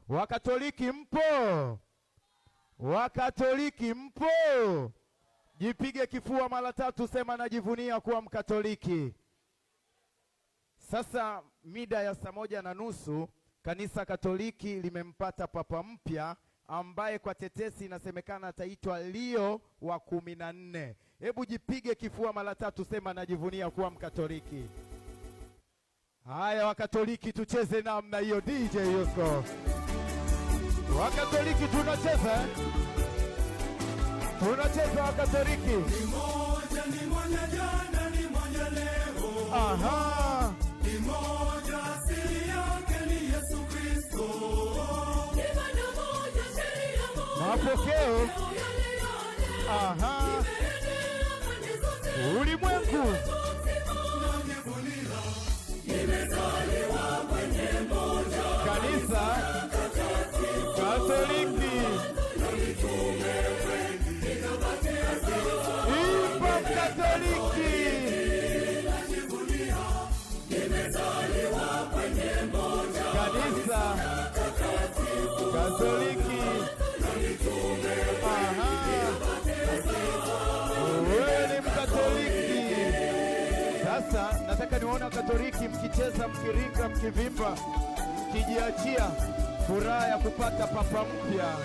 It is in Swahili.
Wakatoliki mpo? Wakatoliki mpo? Jipige kifua mara 3, sema najivunia kuwa Mkatoliki. Sasa mida ya 1:30 kanisa Katoliki limempata papa mpya ambaye kwa tetesi inasemekana ataitwa Leo wa 14. Hebu jipige kifua mara 3, sema najivunia kuwa Mkatoliki. Haya Wakatoliki tucheze namna hiyo, DJ Yusko. Wakatoliki tunacheza. Tunacheza Wakatoliki. Ni moja, ni moja jana, ni moja leo. Aha. Ni moja, asili yake ni Yesu Kristo. Ibada moja, sheria moja. Mapokeo. Aha. Ulimwengu. Nimezaliwa kwenye moja. Kanisa Katoliki. Imba Katoliki. Nimezaliwa kwenye moja. Kanisa Katoliki. Aha. Wewe ni Mkatoliki. Sasa nataka niwaone Wakatoliki mkicheza, mkiringa, mkivimba, mkijiachia furaha ya kupata papa mpya.